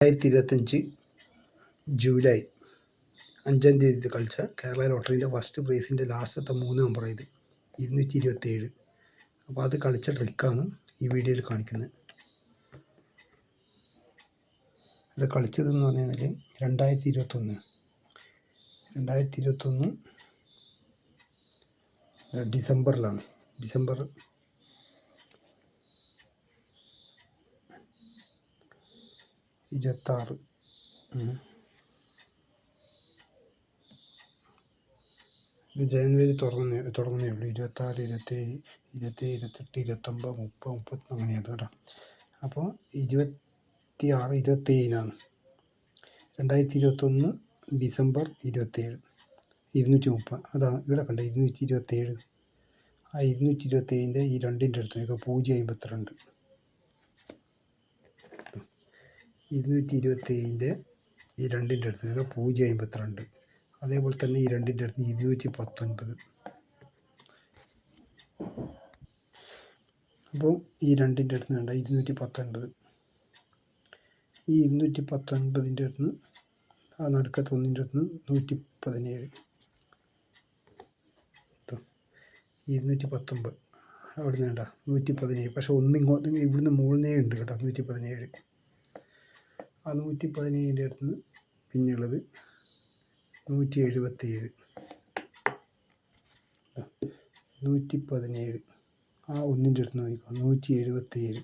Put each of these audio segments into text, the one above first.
2025 July 5-ാം തീയതി കളിച്ച Kerala ലോട്ടറിൻ്റെ first പ്രൈസിൻ്റെ ലാസ്റ്റത്തെ 3 നമ്പറായത് 227. അപ്പോൾ അത് കളിച്ച ട്രിക്കാണ് ഈ വീഡിയോയിൽ കാണിക്കുന്നത്. അത് കളിച്ചതെന്ന് പറഞ്ഞു കഴിഞ്ഞാൽ 2021 ഡിസംബറിലാണ്. ഡിസംബർ 26. ഇത് ജനുവരി തുടങ്ങുന്നേ ഉള്ളൂ. 26, 27, 28, 29, 30 അങ്ങനെയാണ് കേട്ടോ. അപ്പോൾ 26, 27 2021 ഡിസംബർ 27 230. അതാണ് ഇവിടെ കണ്ട 227. ആ 227ൻ്റെ ഈ രണ്ടിൻ്റെ അടുത്ത് നോക്കുക 052. 227ൻ്റെ ഈ രണ്ടിൻ്റെ അടുത്ത് നോക്കുക 052. അതേപോലെ തന്നെ ഈ രണ്ടിൻ്റെ അടുത്ത് 219. അപ്പോൾ ഈ രണ്ടിൻ്റെ അടുത്ത് വേണ്ട 219. ഈ 219ൻ്റെ അടുത്ത് ആ നടുക്കത്ത് ഒന്നിൻ്റെ അടുത്ത് 117. 219 അവിടെ നിന്ന് വേണ്ട 117. പക്ഷെ ഒന്നിങ്ങോട്ട് ഇവിടുന്ന് മുകളിലേ ഉണ്ട് കേട്ടോ 117. ആ 117ൻ്റെ അടുത്ത് നിന്ന് പിന്നെയുള്ളത് 177. 117 ആ ഒന്നിൻ്റെ അടുത്ത് നോക്കിക്കോ 177.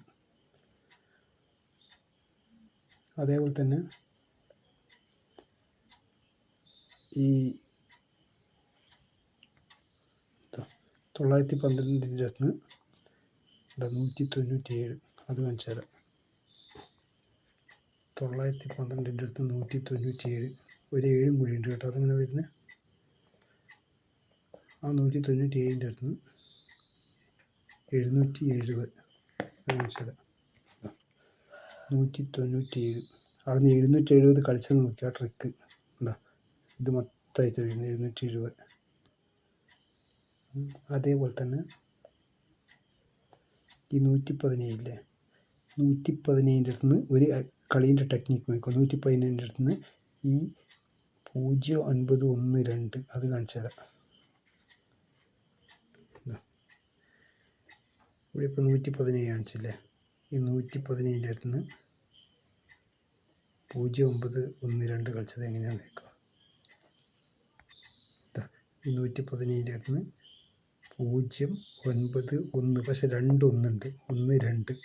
അതേപോലെ തന്നെ ഈ 912ൻ്റെ അടുത്ത് 197. അത് കാണിച്ചു തരാം. 912ൻ്റെ അടുത്ത് 197. ഒരു 7 കൂടി ഉണ്ട് കേട്ടോ. അതങ്ങനെ വരുന്നത് ആ 197ൻ്റെ അടുത്ത് 770. അത് കാണിച്ചു തരാം. 197 അവിടെ നിന്ന് 770 കളിച്ചത് നോക്കിയാൽ ട്രിക്ക് ഉണ്ടോ. ഇത് മൊത്തമായിട്ട് വരുന്നത് 770. അതേപോലെ തന്നെ ഈ 117 117ൻ്റെ അടുത്ത് നിന്ന് ഒരു കളീൻ്റെ ടെക്നിക്ക് നോക്കുക. 117ൻ്റെ അടുത്ത് നിന്ന് ഈ 0912 അത് കാണിച്ചു തരാം. ഇവിടെ ഇപ്പോൾ 117 കാണിച്ചില്ലേ. ഈ 117ൻ്റെ അടുത്ത് നിന്ന് 0912 കളിച്ചത് എങ്ങനെയാണെന്ന് നോക്കുക. ഈ 117ൻ്റെ അടുത്ത് നിന്ന് 091 പക്ഷെ 2 ഒന്നുണ്ട് 12.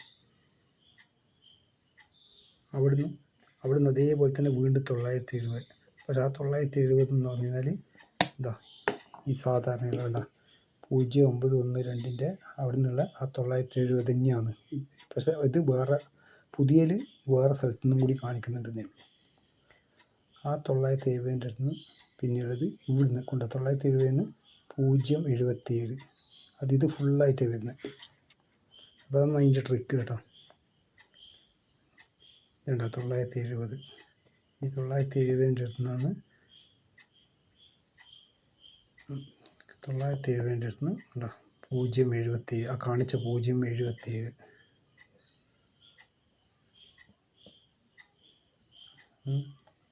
അവിടുന്ന് അതേപോലെ തന്നെ വീണ്ടും 970. പക്ഷെ ആ 970 എന്ന് പറഞ്ഞു കഴിഞ്ഞാൽ എന്താ ഈ സാധാരണ വേണ്ട 0912ൻ്റെ അവിടെ നിന്നുള്ള ആ 970 തന്നെയാണ്. പക്ഷെ ഇത് വേറെ പുതിയതിൽ വേറെ സ്ഥലത്തു നിന്നും കൂടി കാണിക്കുന്നുണ്ടെന്നേ. ആ 970ൻ്റെ അടുത്ത് നിന്ന് പിന്നെയുള്ളത് ഇവിടുന്ന് കൊണ്ട് 970 077. ഇത് ഫുള്ളായിട്ട് വരുന്നത്. അതാണ് അതിൻ്റെ ട്രിക്ക് കേട്ടോ. വേണ്ട 970. ഈ 970ൻ്റെ അടുത്ത് നിന്നാണ് 970ൻ്റെ അടുത്ത് നിന്ന് ഉണ്ടോ 077. ആ കാണിച്ച 077.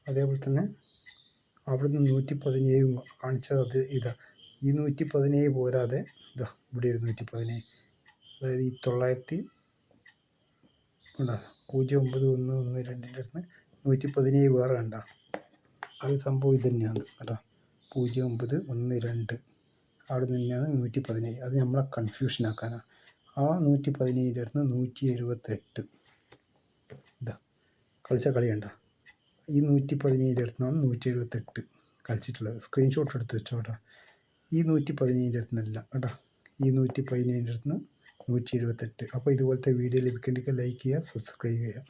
അതേപോലെ തന്നെ അവിടുന്ന് 117 കാണിച്ചത് അത് ഇതാ. ഈ 117 പോരാതെ ഇതാ ഇവിടെ ഒരു 117. അതായത് ഈ 900 ഉണ്ടോ 0912ൻ്റെ അടുത്ത് 117 വേറെ കണ്ട. അത് സംഭവം ഇത് തന്നെയാണ് കേട്ടോ. 0912 അവിടെ തന്നെയാണ് 117. അത് നമ്മളെ കൺഫ്യൂഷൻ ആക്കാനാണ്. ആ 117ൻ്റെ അടുത്ത് 178. ഇതാ കളിച്ച കളി കണ്ട. ഈ 117ൻ്റെ അടുത്താണ് 178 കളിച്ചിട്ടുള്ളത്. സ്ക്രീൻഷോട്ട് എടുത്ത് വെച്ചോട്ടോ. ഈ 117ൻ്റെ അടുത്ത് നിന്നല്ല കേട്ടോ. ഈ 117ൻ്റെ അടുത്ത് 178. അപ്പോൾ ഇതുപോലത്തെ വീഡിയോ ലഭിക്കേണ്ടെങ്കിൽ ലൈക്ക് ചെയ്യുക, സബ്സ്ക്രൈബ് ചെയ്യുക.